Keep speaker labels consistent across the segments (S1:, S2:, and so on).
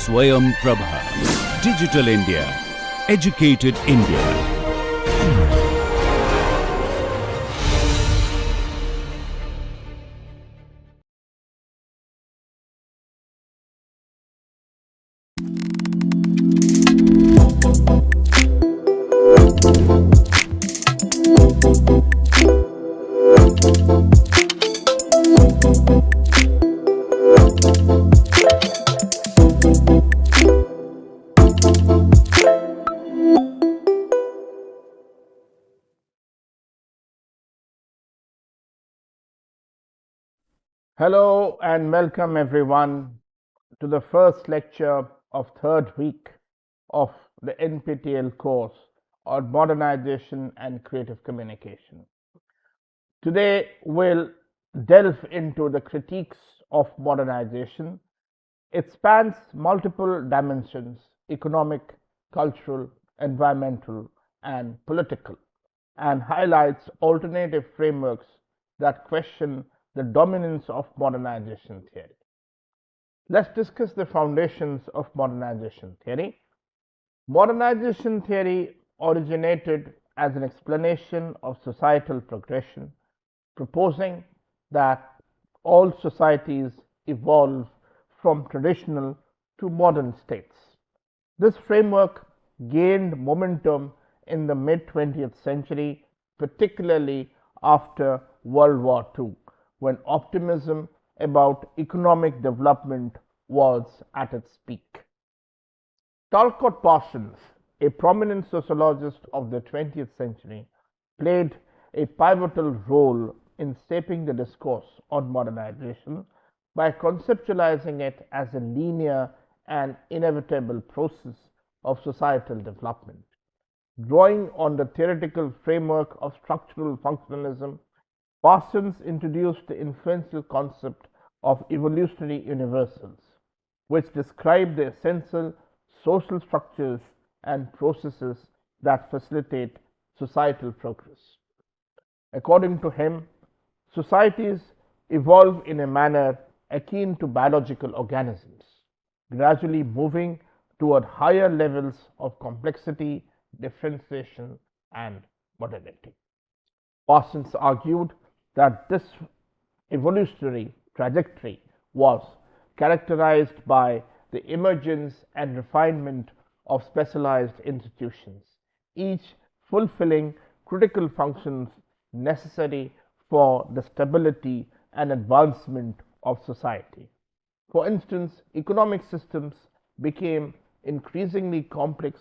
S1: Swayam Prabha. Digital India. Educated India.
S2: Hello and welcome everyone to the first lecture of third week of the NPTEL course on modernization and creative communication. Today we'll delve into the critiques of modernization. It spans multiple dimensions: economic, cultural, environmental, and political, and highlights alternative frameworks that question the dominance of modernization theory. Let's discuss the foundations of modernization theory. Modernization theory originated as an explanation of societal progression, proposing that all societies evolve from traditional to modern states. This framework gained momentum in the mid 20th century, particularly after World War II, when optimism about economic development was at its peak. Talcott Parsons, a prominent sociologist of the 20th century, played a pivotal role in shaping the discourse on modernization by conceptualizing it as a linear and inevitable process of societal development. Drawing on the theoretical framework of structural functionalism, Parsons introduced the influential concept of evolutionary universals, which describe the essential social structures and processes that facilitate societal progress. According to him, societies evolve in a manner akin to biological organisms, gradually moving toward higher levels of complexity, differentiation, and modernity. Parsons argued that this evolutionary trajectory was characterized by the emergence and refinement of specialized institutions, each fulfilling critical functions necessary for the stability and advancement of society. For instance, economic systems became increasingly complex,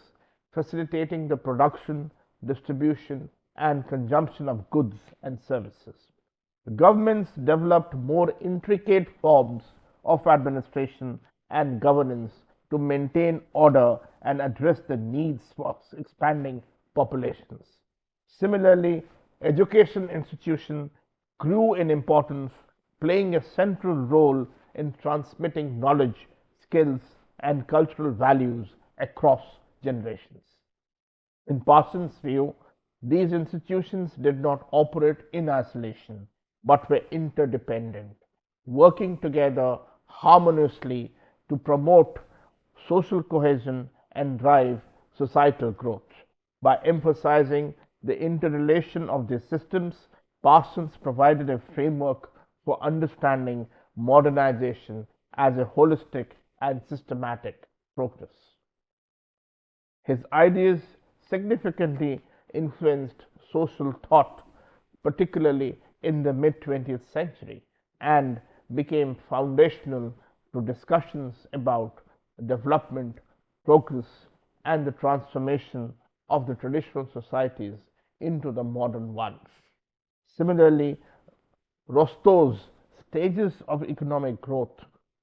S2: facilitating the production, distribution, and consumption of goods and services. Governments developed more intricate forms of administration and governance to maintain order and address the needs of expanding populations. Similarly, education institutions grew in importance, playing a central role in transmitting knowledge, skills, and cultural values across generations. In Parsons' view, these institutions did not operate in isolation, but were interdependent, working together harmoniously to promote social cohesion and drive societal growth. By emphasizing the interrelation of these systems, Parsons provided a framework for understanding modernization as a holistic and systematic process. His ideas significantly influenced social thought, particularly in the mid 20th century, and became foundational to discussions about development, progress, and the transformation of the traditional societies into the modern ones. Similarly, Rostow's stages of economic growth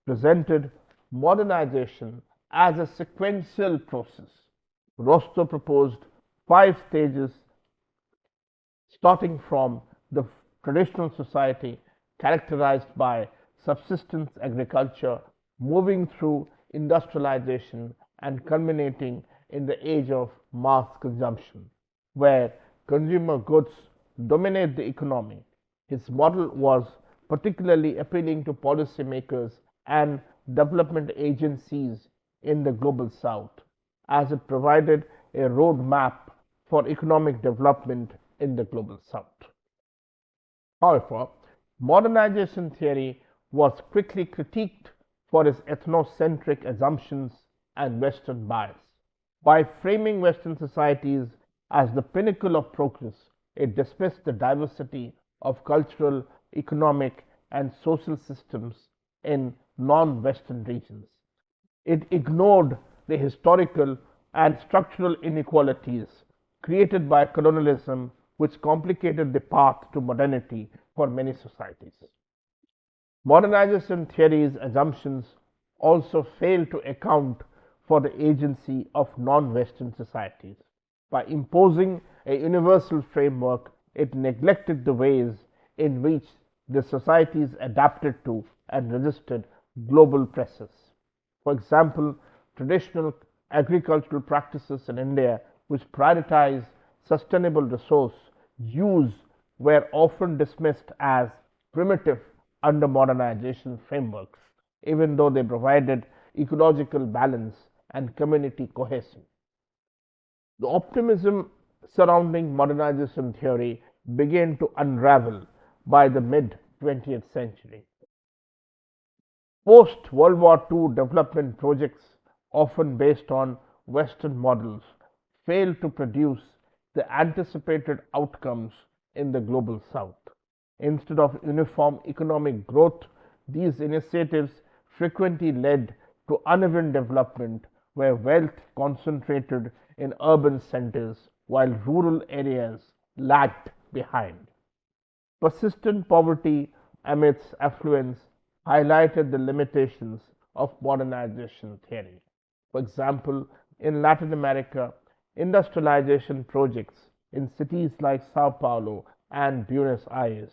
S2: presented modernization as a sequential process. Rostow proposed 5 stages, starting from the traditional society characterized by subsistence agriculture, moving through industrialization, and culminating in the age of mass consumption, where consumer goods dominate the economy. His model was particularly appealing to policymakers and development agencies in the global south, as it provided a roadmap for economic development in the global south. However, modernization theory was quickly critiqued for its ethnocentric assumptions and Western bias. By framing Western societies as the pinnacle of progress, it dismissed the diversity of cultural, economic, and social systems in non Western regions. It ignored the historical and structural inequalities created by colonialism, which complicated the path to modernity for many societies. Modernization theory's assumptions also fail to account for the agency of non Western societies. By imposing a universal framework, it neglected the ways in which the societies adapted to and resisted global pressures. For example, traditional agricultural practices in India, which prioritize sustainable resource use, were often dismissed as primitive under modernization frameworks, even though they provided ecological balance and community cohesion. The optimism surrounding modernization theory began to unravel by the mid 20th century. Post World War II development projects, often based on Western models, failed to produce the anticipated outcomes in the global south. Instead of uniform economic growth, these initiatives frequently led to uneven development where wealth concentrated in urban centers while rural areas lagged behind. Persistent poverty amidst affluence highlighted the limitations of modernization theory. For example, in Latin America, industrialization projects in cities like Sao Paulo and Buenos Aires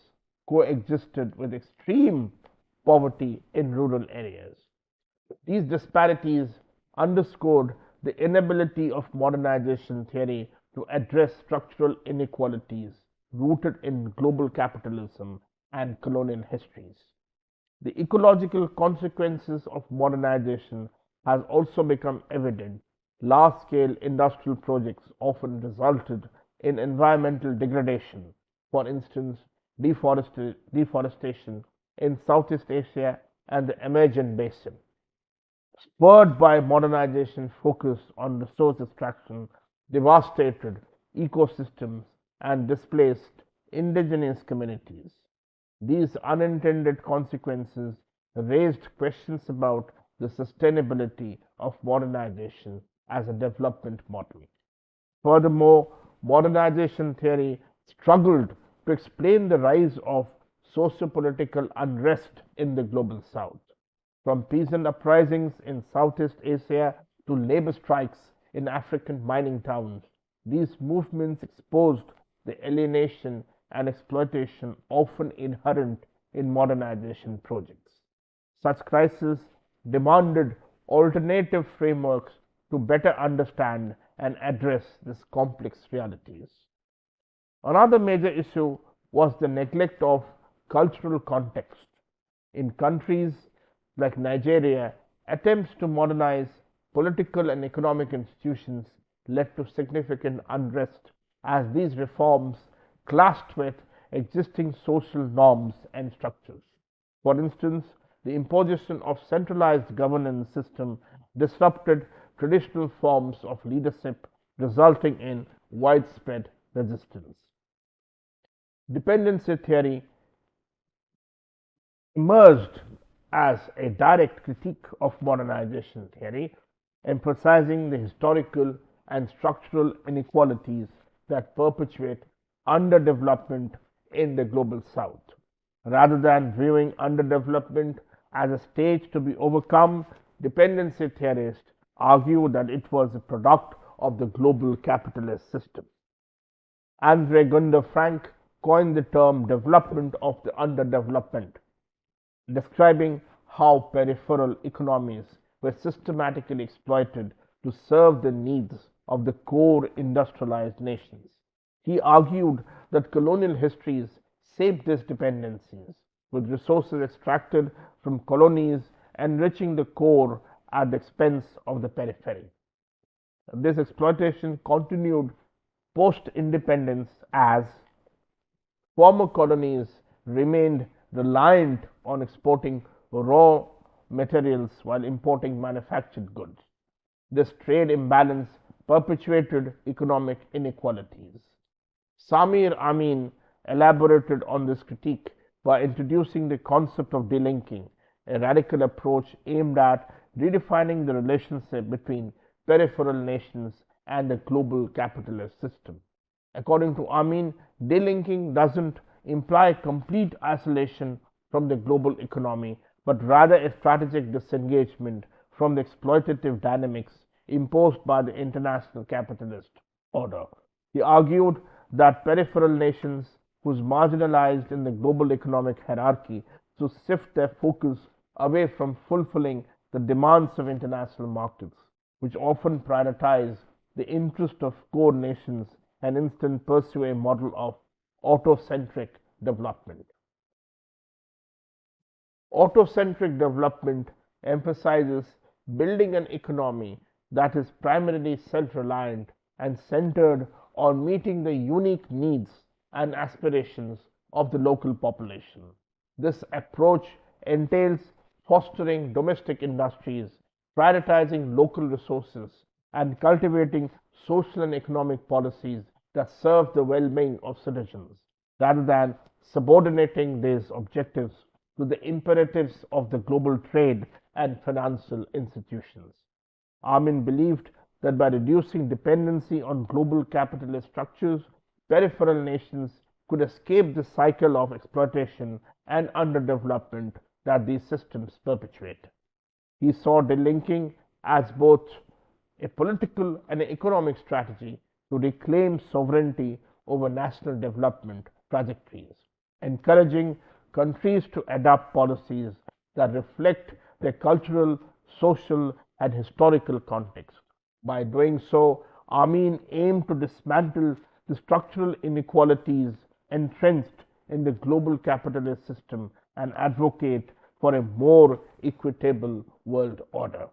S2: coexisted with extreme poverty in rural areas. These disparities underscored the inability of modernization theory to address structural inequalities rooted in global capitalism and colonial histories. The ecological consequences of modernization has also become evident. Large-scale industrial projects often resulted in environmental degradation, for instance, deforestation in Southeast Asia and the Amazon basin. Spurred by modernization focused on resource extraction, devastated ecosystems, and displaced indigenous communities. These unintended consequences raised questions about the sustainability of modernization as a development model. Furthermore, modernization theory struggled to explain the rise of socio-political unrest in the global south. From peasant uprisings in Southeast Asia to labor strikes in African mining towns, these movements exposed the alienation and exploitation often inherent in modernization projects. Such crises demanded alternative frameworks to better understand and address these complex realities. Another major issue was the neglect of cultural context. In countries like Nigeria, attempts to modernize political and economic institutions led to significant unrest as these reforms clashed with existing social norms and structures. For instance, the imposition of centralized governance system disrupted traditional forms of leadership, resulting in widespread resistance. Dependency theory emerged as a direct critique of modernization theory, emphasizing the historical and structural inequalities that perpetuate underdevelopment in the global south. Rather than viewing underdevelopment as a stage to be overcome, dependency theorists argue that it was a product of the global capitalist system. Andre Gunder Frank coined the term development of the underdevelopment, describing how peripheral economies were systematically exploited to serve the needs of the core industrialized nations. He argued that colonial histories shaped these dependencies, with resources extracted from colonies enriching the core at the expense of the periphery. This exploitation continued post-independence as former colonies remained reliant on exporting raw materials while importing manufactured goods. This trade imbalance perpetuated economic inequalities. Samir Amin elaborated on this critique by introducing the concept of delinking, a radical approach aimed at redefining the relationship between peripheral nations and the global capitalist system. According to Amin, delinking doesn't imply complete isolation from the global economy, but rather a strategic disengagement from the exploitative dynamics imposed by the international capitalist order. He argued that peripheral nations whose marginalized in the global economic hierarchy to shift their focus away from fulfilling the demands of international markets, which often prioritize the interest of core nations and instead pursue a model of autocentric development. Autocentric development emphasizes building an economy that is primarily self-reliant and centered on meeting the unique needs and aspirations of the local population. This approach entails fostering domestic industries, prioritizing local resources, and cultivating social and economic policies that serve the well-being of citizens, rather than subordinating these objectives to the imperatives of the global trade and financial institutions. Amin believed that by reducing dependency on global capitalist structures, peripheral nations could escape the cycle of exploitation and underdevelopment that these systems perpetuate. He saw delinking as both a political and an economic strategy to reclaim sovereignty over national development trajectories, encouraging countries to adopt policies that reflect their cultural, social, and historical context. By doing so, Amin aimed to dismantle the structural inequalities entrenched in the global capitalist system and advocate for a more equitable world order.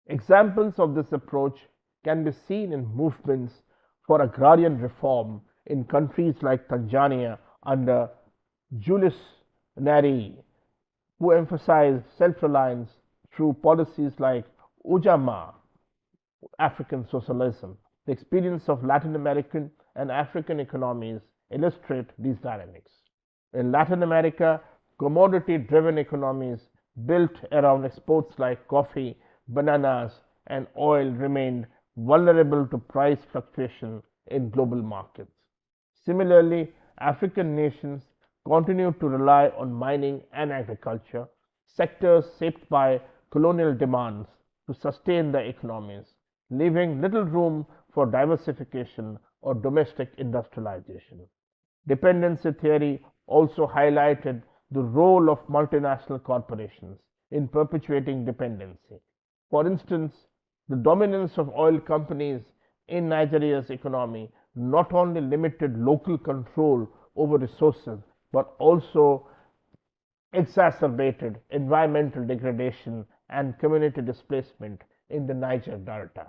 S2: Examples of this approach can be seen in movements for agrarian reform in countries like Tanzania under Julius Nyerere, who emphasized self-reliance through policies like Ujamaa, African socialism. The experience of Latin American and African economies illustrate these dynamics. In Latin America, commodity-driven economies built around exports like coffee, bananas, and oil remained vulnerable to price fluctuation in global markets. Similarly, African nations continued to rely on mining and agriculture, sectors shaped by colonial demands, to sustain their economies, leaving little room for diversification or domestic industrialization. Dependency theory also highlighted the role of multinational corporations in perpetuating dependency. For instance, the dominance of oil companies in Nigeria's economy not only limited local control over resources but also exacerbated environmental degradation and community displacement in the Niger Delta.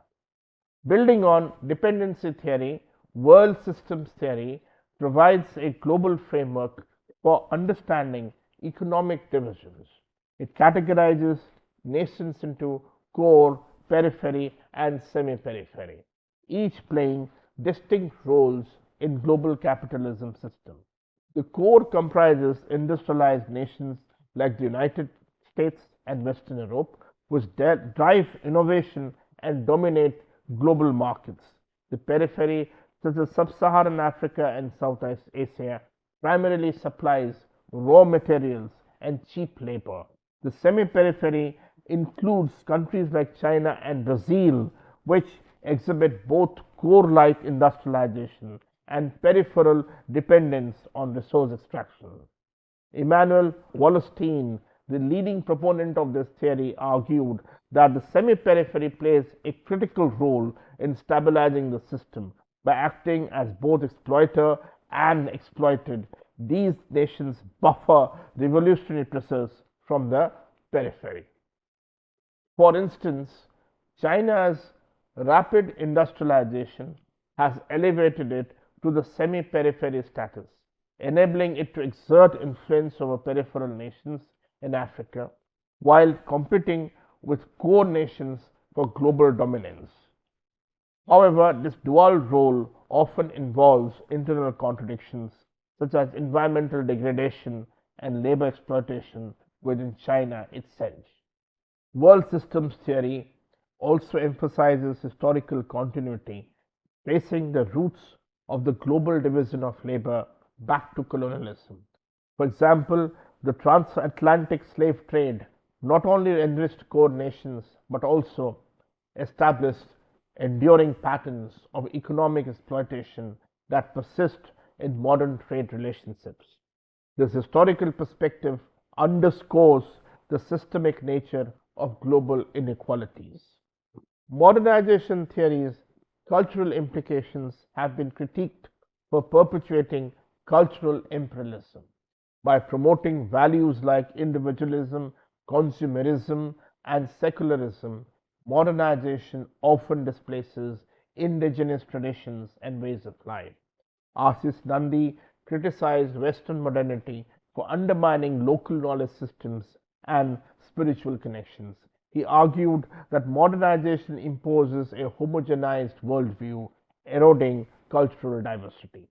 S2: Building on dependency theory, world systems theory provides a global framework for understanding economic divisions. It categorizes nations into core, periphery, and semi-periphery, each playing distinct roles in global capitalism system. The core comprises industrialized nations like the United States and Western Europe, which drive innovation and dominate global markets. The periphery, such as Sub-Saharan Africa and Southeast Asia, primarily supplies raw materials and cheap labor. The semi-periphery includes countries like China and Brazil, which exhibit both core-like industrialization and peripheral dependence on resource extraction. Immanuel Wallerstein, the leading proponent of this theory, argued that the semi-periphery plays a critical role in stabilizing the system by acting as both exploiter and exploited. These nations buffer revolutionary pressures from the periphery. For instance, China's rapid industrialization has elevated it to the semi-periphery status, enabling it to exert influence over peripheral nations in Africa while competing with core nations for global dominance. However, this dual role often involves internal contradictions such as environmental degradation and labor exploitation within China itself. World systems theory also emphasizes historical continuity, tracing the roots of the global division of labor back to colonialism. For example, the transatlantic slave trade not only enriched core nations but also established enduring patterns of economic exploitation that persist in modern trade relationships. This historical perspective underscores the systemic nature of global inequalities. Modernization theory's cultural implications have been critiqued for perpetuating cultural imperialism. By promoting values like individualism, consumerism, and secularism, modernization often displaces indigenous traditions and ways of life. Arsis Nandi criticized Western modernity for undermining local knowledge systems and spiritual connections. He argued that modernization imposes a homogenized worldview, eroding cultural diversity.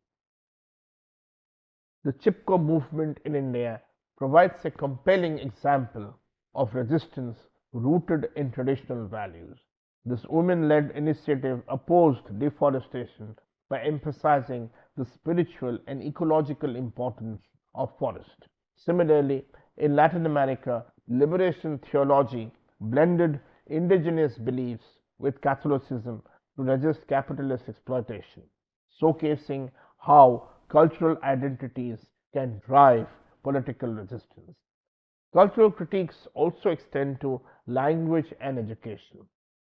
S2: The Chipko movement in India provides a compelling example of resistance rooted in traditional values. This women led initiative opposed deforestation by emphasizing the spiritual and ecological importance of forest. Similarly, in Latin America, liberation theology blended indigenous beliefs with Catholicism to resist capitalist exploitation, showcasing how cultural identities can drive political resistance. Cultural critiques also extend to language and education.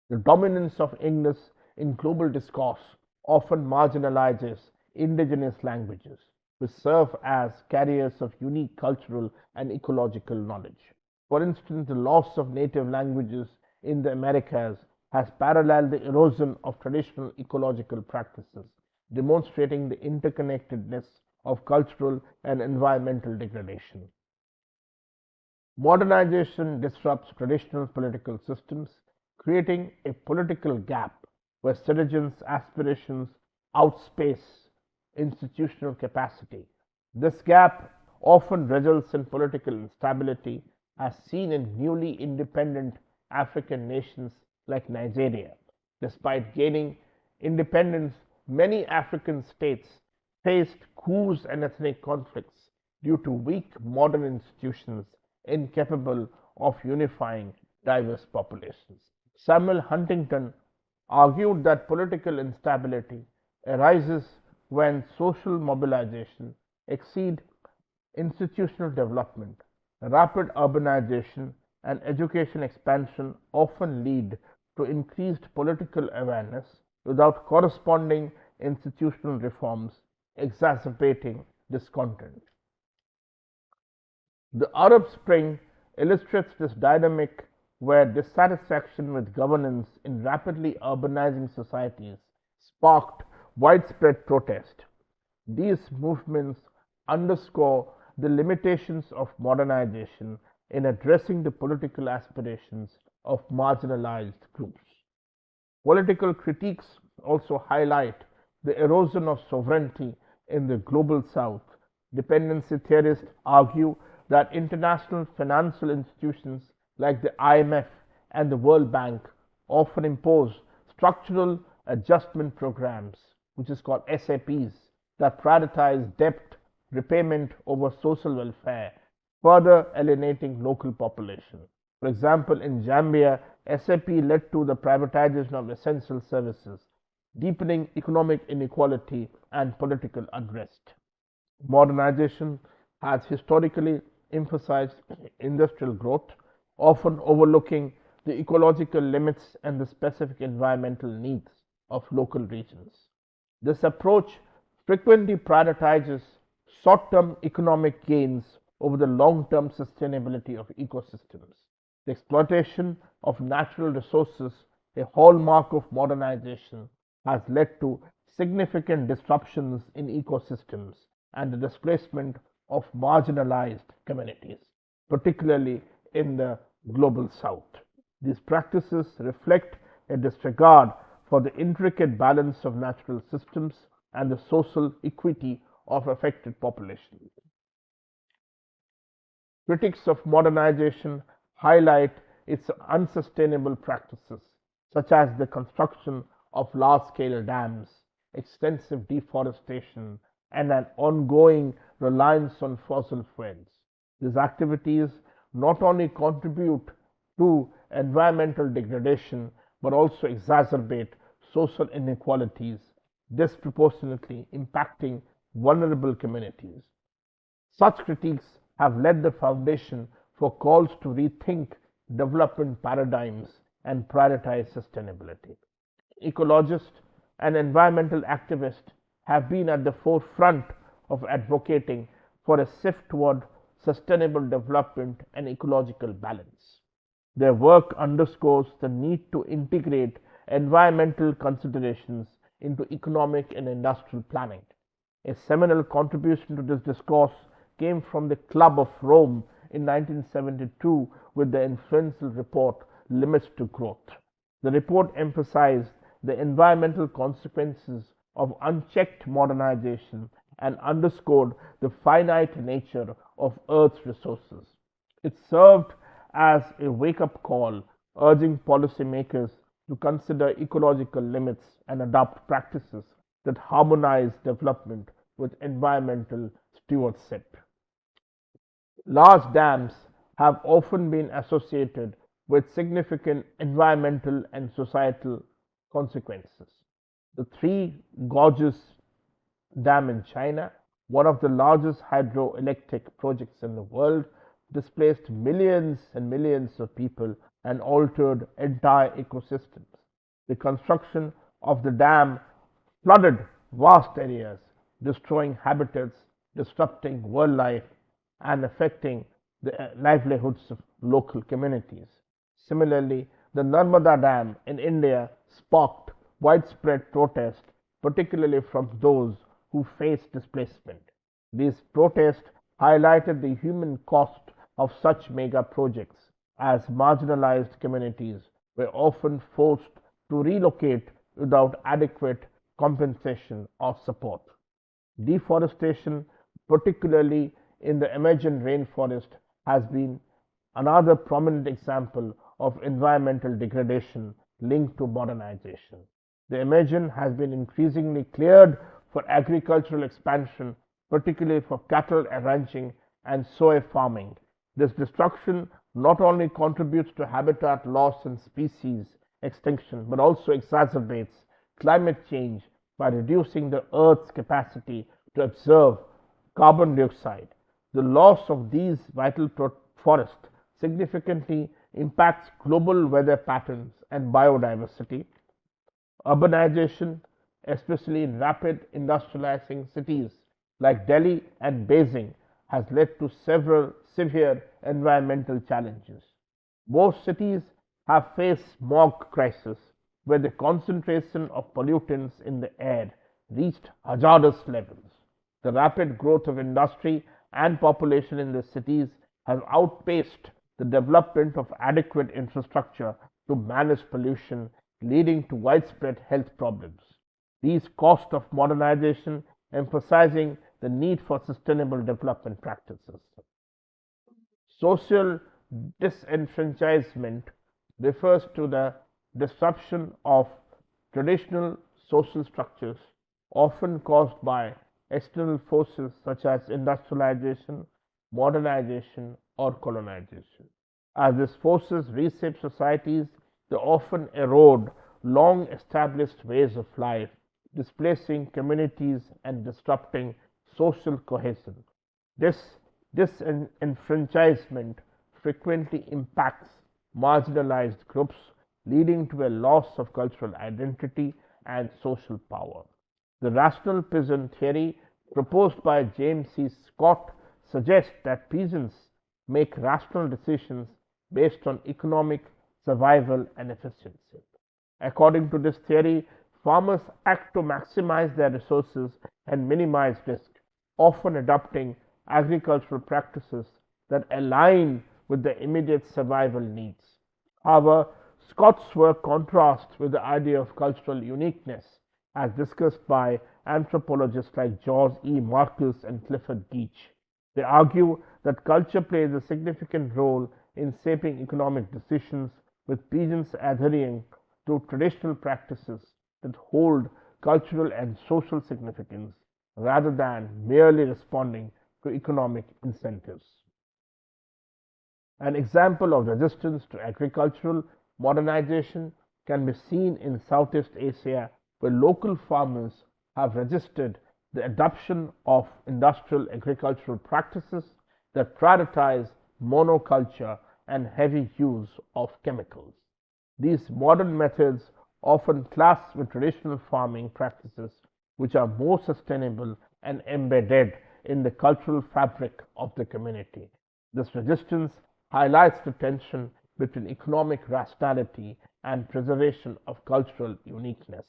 S2: The dominance of English in global discourse often marginalizes indigenous languages, which serve as carriers of unique cultural and ecological knowledge. For instance, the loss of native languages in the Americas has paralleled the erosion of traditional ecological practices, demonstrating the interconnectedness of cultural and environmental degradation. Modernization disrupts traditional political systems, creating a political gap where citizens' aspirations outspace institutional capacity. This gap often results in political instability, as seen in newly independent African nations like Nigeria. Despite gaining independence, many African states faced coups and ethnic conflicts due to weak modern institutions incapable of unifying diverse populations. Samuel Huntington argued that political instability arises when social mobilization exceed institutional development. Rapid urbanization and education expansion often lead to increased political awareness without corresponding institutional reforms, exacerbating discontent. The Arab Spring illustrates this dynamic where dissatisfaction with governance in rapidly urbanizing societies sparked widespread protest. These movements underscore the limitations of modernization in addressing the political aspirations of marginalized groups. Political critiques also highlight the erosion of sovereignty in the global south. Dependency theorists argue that international financial institutions like the IMF and the World Bank often impose structural adjustment programs, which is called SAPs, that prioritize debt repayment over social welfare, further alienating local population. For example, in Zambia, SAP led to the privatization of essential services, deepening economic inequality and political unrest. Modernization has historically emphasized industrial growth, often overlooking the ecological limits and the specific environmental needs of local regions. This approach frequently prioritizes short term economic gains over the long term sustainability of ecosystems. The exploitation of natural resources, a hallmark of modernization, has led to significant disruptions in ecosystems and the displacement of marginalized communities, particularly in the global south. These practices reflect a disregard for the intricate balance of natural systems and the social equity of affected populations. Critics of modernization highlight its unsustainable practices, such as the construction of large scale dams, extensive deforestation, and an ongoing reliance on fossil fuels. These activities not only contribute to environmental degradation but also exacerbate social inequalities, disproportionately impacting vulnerable communities. Such critiques have laid the foundation for calls to rethink development paradigms and prioritize sustainability. Ecologists and environmental activists have been at the forefront of advocating for a shift toward sustainable development and ecological balance. Their work underscores the need to integrate environmental considerations into economic and industrial planning. A seminal contribution to this discourse came from the Club of Rome in 1972 with the influential report Limits to Growth. The report emphasized the environmental consequences of unchecked modernization and underscored the finite nature of Earth's resources. It served as a wake up call, urging policymakers to consider ecological limits and adopt practices that harmonize development with environmental stewardship. Large dams have often been associated with significant environmental and societal consequences. The Three Gorges Dam in China, one of the largest hydroelectric projects in the world, displaced millions and millions of people and altered entire ecosystems. The construction of the dam flooded vast areas, destroying habitats, disrupting wildlife, and affecting the livelihoods of local communities. Similarly, the Narmada Dam in India sparked widespread protest, particularly from those who faced displacement. These protests highlighted the human cost of such mega projects, as marginalized communities were often forced to relocate without adequate compensation or support. Deforestation, particularly in the Amazon rainforest, has been another prominent example of environmental degradation linked to modernization. The Amazon has been increasingly cleared for agricultural expansion, particularly for cattle ranching and soy farming. This destruction not only contributes to habitat loss and species extinction, but also exacerbates climate change by reducing the Earth's capacity to absorb carbon dioxide. The loss of these vital forests significantly impacts global weather patterns and biodiversity. Urbanization, especially in rapid industrializing cities like Delhi and Beijing, has led to several severe environmental challenges. Most cities have faced smog crisis, where the concentration of pollutants in the air reached hazardous levels. The rapid growth of industry and population in the cities has outpaced the development of adequate infrastructure to manage pollution, leading to widespread health problems. These costs of modernization emphasizing the need for sustainable development practices. Social disenfranchisement refers to the disruption of traditional social structures, often caused by external forces such as industrialization, modernization, or colonization. As these forces reshape societies, they often erode long established ways of life, displacing communities and disrupting social cohesion. This disenfranchisement frequently impacts marginalized groups, leading to a loss of cultural identity and social power. The rational peasant theory proposed by James C. Scott suggests that peasants make rational decisions based on economic survival and efficiency. According to this theory, farmers act to maximize their resources and minimize risk, often adopting agricultural practices that align with their immediate survival needs. However, Scott's work contrasts with the idea of cultural uniqueness, as discussed by anthropologists like George E. Marcus and Clifford Geach. They argue that culture plays a significant role in shaping economic decisions, with peasants adhering to traditional practices that hold cultural and social significance rather than merely responding to economic incentives. An example of resistance to agricultural modernization can be seen in Southeast Asia, where local farmers have resisted the adoption of industrial agricultural practices that prioritize monoculture and heavy use of chemicals. These modern methods often clash with traditional farming practices, which are more sustainable and embedded in the cultural fabric of the community. This resistance highlights the tension between economic rationality and preservation of cultural uniqueness.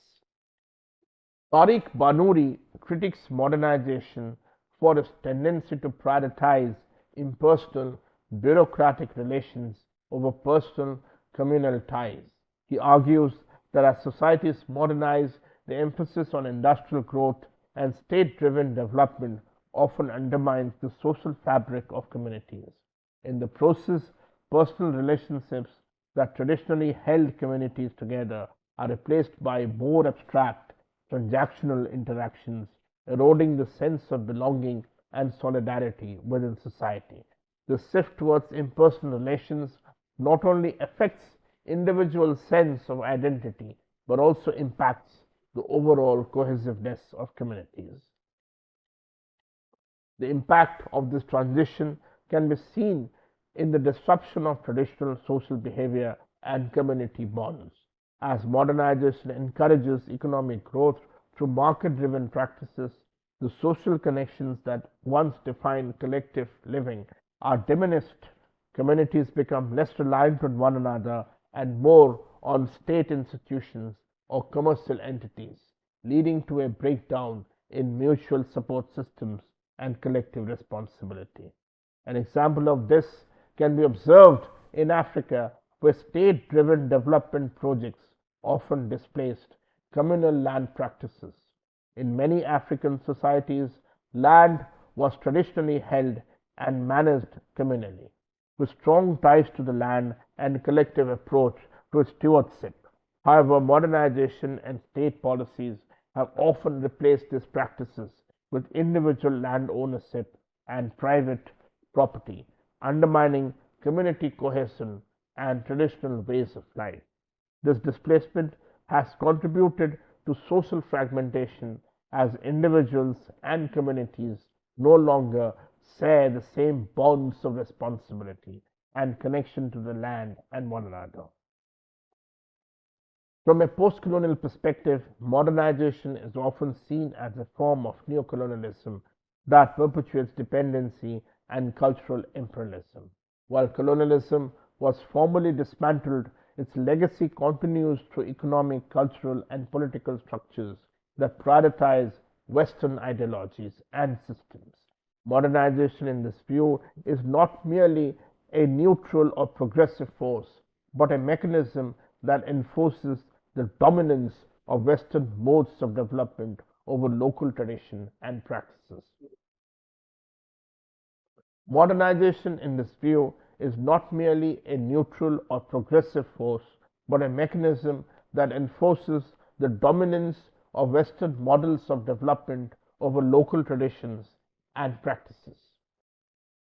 S2: Tariq Banouri critiques modernization for its tendency to prioritize impersonal, bureaucratic relations over personal, communal ties. He argues that as societies modernize, the emphasis on industrial growth and state driven development often undermines the social fabric of communities. In the process, personal relationships that traditionally held communities together are replaced by more abstract, transactional interactions, eroding the sense of belonging and solidarity within society. The shift towards impersonal relations not only affects individual sense of identity but also impacts the overall cohesiveness of communities. The impact of this transition can be seen in the disruption of traditional social behavior and community bonds. As modernization encourages economic growth through market driven practices, the social connections that once defined collective living are diminished. Communities become less reliant on one another and more on state institutions or commercial entities, leading to a breakdown in mutual support systems and collective responsibility. An example of this can be observed in Africa, where state driven development projects often displaced communal land practices. In many African societies, land was traditionally held and managed communally, with strong ties to the land and collective approach to its stewardship. However, modernization and state policies have often replaced these practices with individual land ownership and private property, undermining community cohesion and traditional ways of life. This displacement has contributed to social fragmentation as individuals and communities no longer share the same bonds of responsibility and connection to the land and one another. From a post-colonial perspective, modernization is often seen as a form of neocolonialism that perpetuates dependency and cultural imperialism. While colonialism was formally dismantled, its legacy continues through economic, cultural, and political structures that prioritize Western ideologies and systems. Modernization, in this view, is not merely a neutral or progressive force, but a mechanism that enforces the dominance of Western modes of development over local tradition and practices. Modernization, in this view, is not merely a neutral or progressive force, but a mechanism that enforces the dominance of Western models of development over local traditions and practices.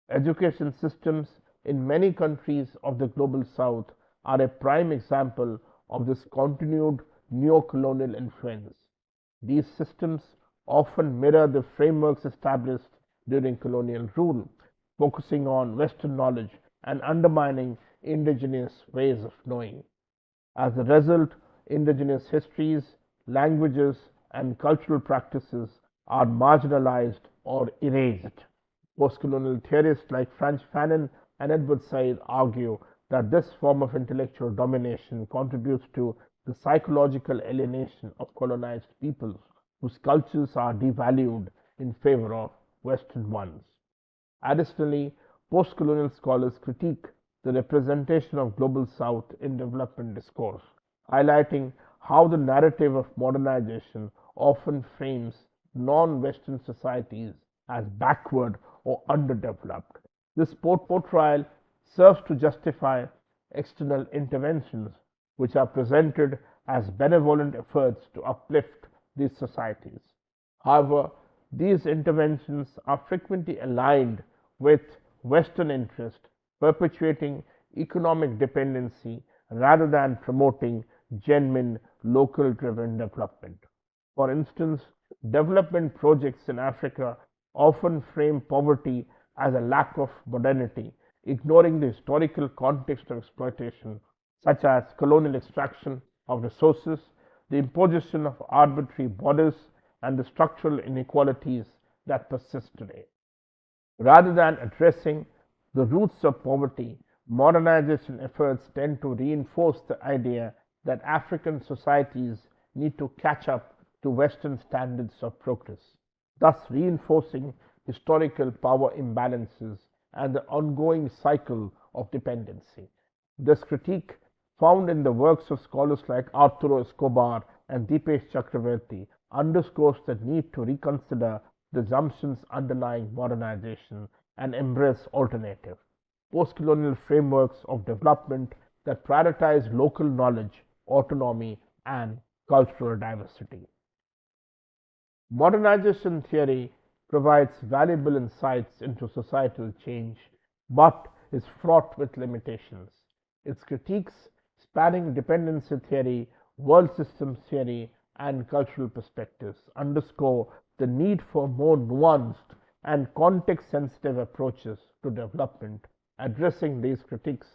S2: Education systems in many countries of the global south are a prime example of this continued neo-colonial influence. These systems often mirror the frameworks established during colonial rule, focusing on Western knowledge and undermining indigenous ways of knowing. As a result, indigenous histories, languages, and cultural practices are marginalized or erased. Postcolonial theorists like Frantz Fanon and Edward Said argue that this form of intellectual domination contributes to the psychological alienation of colonized peoples whose cultures are devalued in favor of Western ones. Additionally, post-colonial scholars critique the representation of Global South in development discourse, highlighting how the narrative of modernization often frames non-Western societies as backward or underdeveloped. This portrayal serves to justify external interventions which are presented as benevolent efforts to uplift these societies. However, these interventions are frequently aligned with Western interest, perpetuating economic dependency rather than promoting genuine local driven development. For instance, development projects in Africa often frame poverty as a lack of modernity, ignoring the historical context of exploitation, such as colonial extraction of resources, the imposition of arbitrary borders, and the structural inequalities that persist today. Rather than addressing the roots of poverty, modernization efforts tend to reinforce the idea that African societies need to catch up to Western standards of progress, thus reinforcing historical power imbalances and the ongoing cycle of dependency. This critique, found in the works of scholars like Arturo Escobar and Dipesh Chakravarty, underscores the need to reconsider the assumptions underlying modernization and embrace alternative, post-colonial frameworks of development that prioritize local knowledge, autonomy, and cultural diversity. Modernization theory provides valuable insights into societal change, but is fraught with limitations. Its critiques, spanning dependency theory, world systems theory, and cultural perspectives, underscore the need for more nuanced and context sensitive approaches to development. Addressing these critiques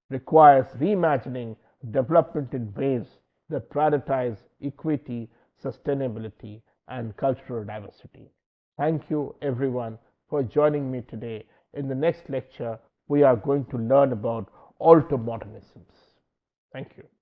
S2: requires reimagining development in ways that prioritize equity, sustainability, and cultural diversity. Thank you, everyone, for joining me today. In the next lecture, we are going to learn about alter modernisms. Thank you.